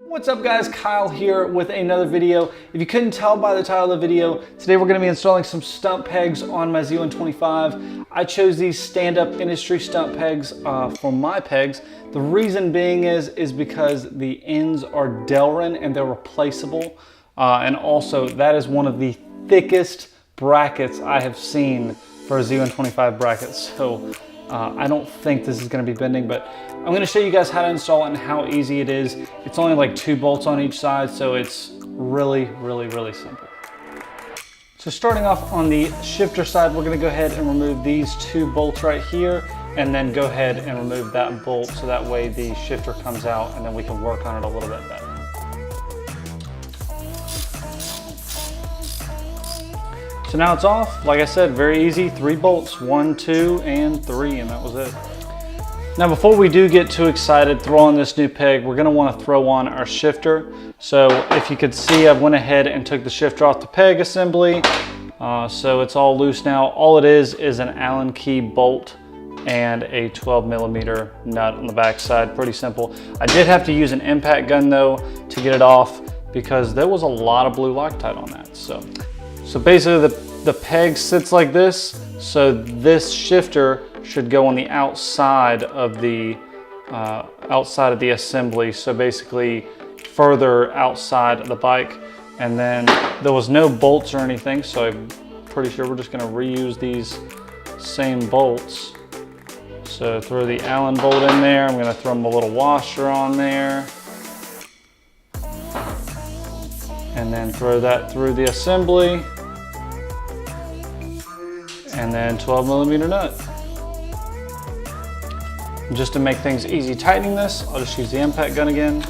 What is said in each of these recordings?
What's up guys, Kyle here with another video. If you couldn't tell by the title of the video, today we're going to be installing some stunt pegs on my Z125. I chose these stand-up industry stunt pegs for my pegs. The reason being is because the ends are delrin and they're replaceable. And also that is one of the thickest brackets I have seen for a Z125 bracket. So I don't think this is going to be bending, but I'm going to show you guys how to install it and how easy it is. It's only like 2 bolts on each side, so it's really simple. So starting off on the shifter side, we're going to go ahead and remove these 2 bolts right here, and then go ahead and remove that bolt so that way the shifter comes out and then we can work on it a little bit better. So now it's off. Like I said, very easy. 3 bolts, 1, 2, and 3, and that was it. Now before we do get too excited throwing this new peg, we're gonna wanna throw on our shifter. So if you could see, I went ahead and took the shifter off the peg assembly. So it's all loose now. All it is an Allen key bolt and a 12mm nut on the back side. Pretty simple. I did have to use an impact gun though to get it off because there was a lot of blue Loctite on that. So basically the peg sits like this. So this shifter should go on the outside of the assembly. So basically further outside of the bike. And then there was no bolts or anything. So I'm pretty sure we're just gonna reuse these same bolts. So throw the Allen bolt in there. I'm gonna throw a little washer on there. And then throw that through the assembly. And then 12mm nut. Just to make things easy tightening this, I'll just use the impact gun again.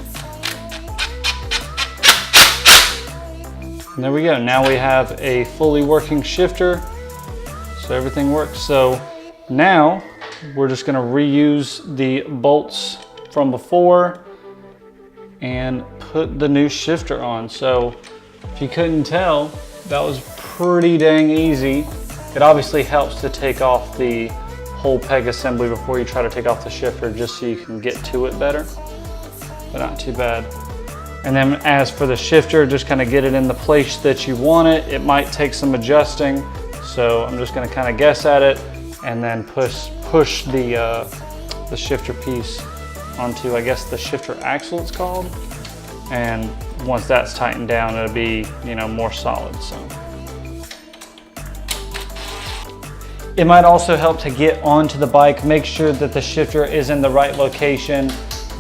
And there we go. Now we have a fully working shifter. So everything works. So now we're just gonna reuse the bolts from before and put the new shifter on. So if you couldn't tell, that was pretty dang easy. It obviously helps to take off the whole peg assembly before you try to take off the shifter, just so you can get to it better, but not too bad. And then as for the shifter, just kind of get it in the place that you want it. It might take some adjusting, so I'm just going to kind of guess at it and then push the shifter piece onto, I guess, the shifter axle it's called. And once that's tightened down, it'll be, you know, more solid. So it might also help to get onto the bike. Make sure that the shifter is in the right location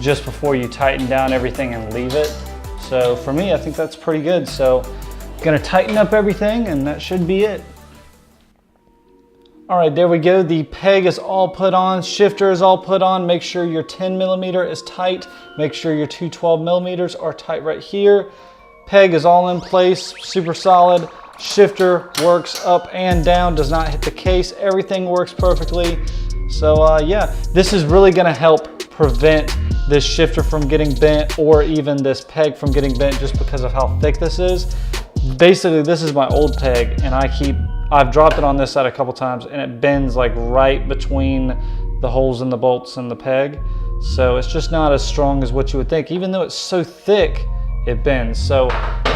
just before you tighten down everything and leave it. So for me, I think that's pretty good. So I'm gonna tighten up everything and that should be it. All right, there we go. The peg is all put on, shifter is all put on. Make sure your 10mm is tight. Make sure your 2 12mm are tight right here. Peg is all in place, super solid. Shifter works up and down, does not hit the case. Everything works perfectly. So yeah, this is really gonna help prevent this shifter from getting bent or even this peg from getting bent just because of how thick this is. Basically, this is my old peg and I've dropped it on this side a couple times and it bends like right between the holes in the bolts and the peg. So it's just not as strong as what you would think. Even though it's so thick, it bends. So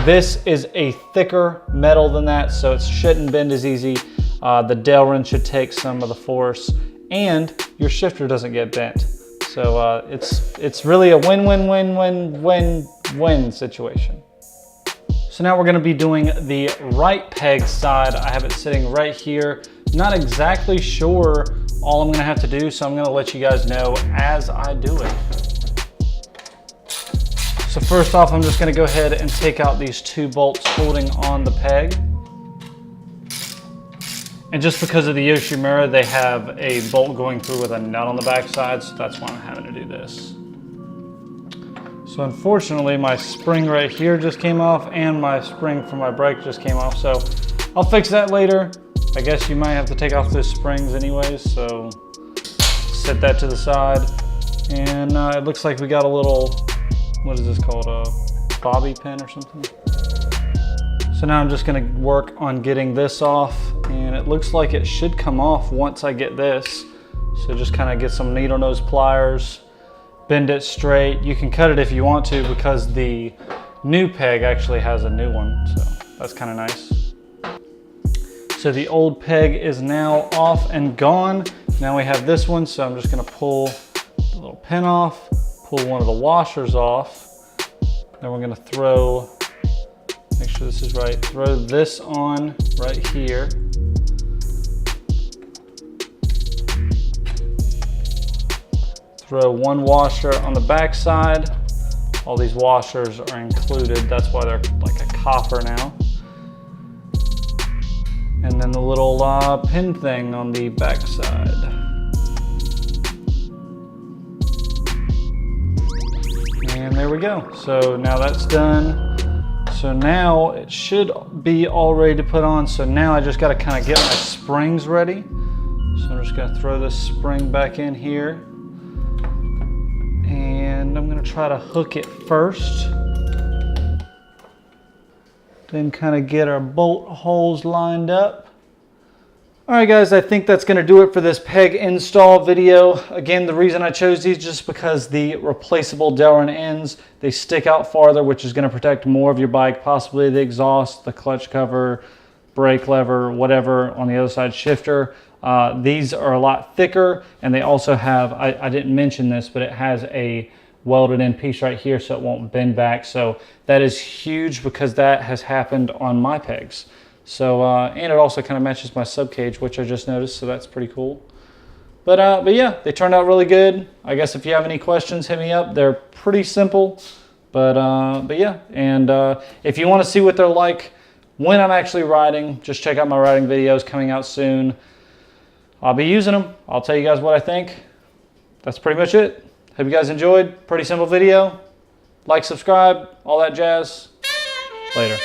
this is a thicker metal than that, so it shouldn't bend as easy. The delrin should take some of the force and your shifter doesn't get bent. So it's really a win-win-win-win-win-win situation. So now we're gonna be doing the right peg side. I have it sitting right here. Not exactly sure all I'm gonna have to do, so I'm gonna let you guys know as I do it. So first off, I'm just gonna go ahead and take out these 2 bolts holding on the peg. And just because of the Yoshimura, they have a bolt going through with a nut on the back side, so that's why I'm having to do this. So unfortunately, my spring right here just came off and my spring for my brake just came off, so I'll fix that later. I guess you might have to take off those springs anyways, so set that to the side. And it looks like we got a little, what is this called, a bobby pin or something? So now I'm just gonna work on getting this off, and it looks like it should come off once I get this. So just kind of get some needle nose pliers bend it straight. You can cut it if you want to because the new peg actually has a new one, so that's kind of nice. So the old peg is now off and gone. Now we have this one, so I'm just gonna pull the little pin off, pull one of the washers off. Then we're gonna throw, make sure this is right, throw this on right here. Throw one washer on the back side. All these washers are included. That's why they're like a copper now. And then the little pin thing on the back side. And there we go. So now that's done. So now it should be all ready to put on. So now I just got to kind of get my springs ready. So I'm just going to throw this spring back in here. And I'm gonna try to hook it first. Then kind of get our bolt holes lined up. All right guys, I think that's gonna do it for this peg install video. Again, the reason I chose these just because the replaceable delrin ends, they stick out farther, which is gonna protect more of your bike, possibly the exhaust, the clutch cover, brake lever, whatever on the other side, shifter. These are a lot thicker, and they also have, I didn't mention this, but it has a welded in piece right here so it won't bend back. So that is huge because that has happened on my pegs. So, and it also kind of matches my sub cage, which I just noticed, so that's pretty cool. But yeah, they turned out really good. I guess if you have any questions, hit me up. They're pretty simple, but yeah. And if you want to see what they're like when I'm actually riding, just check out my riding videos coming out soon. I'll be using them. I'll tell you guys what I think. That's pretty much it. Hope you guys enjoyed. Pretty simple video. Like, subscribe, all that jazz. Later.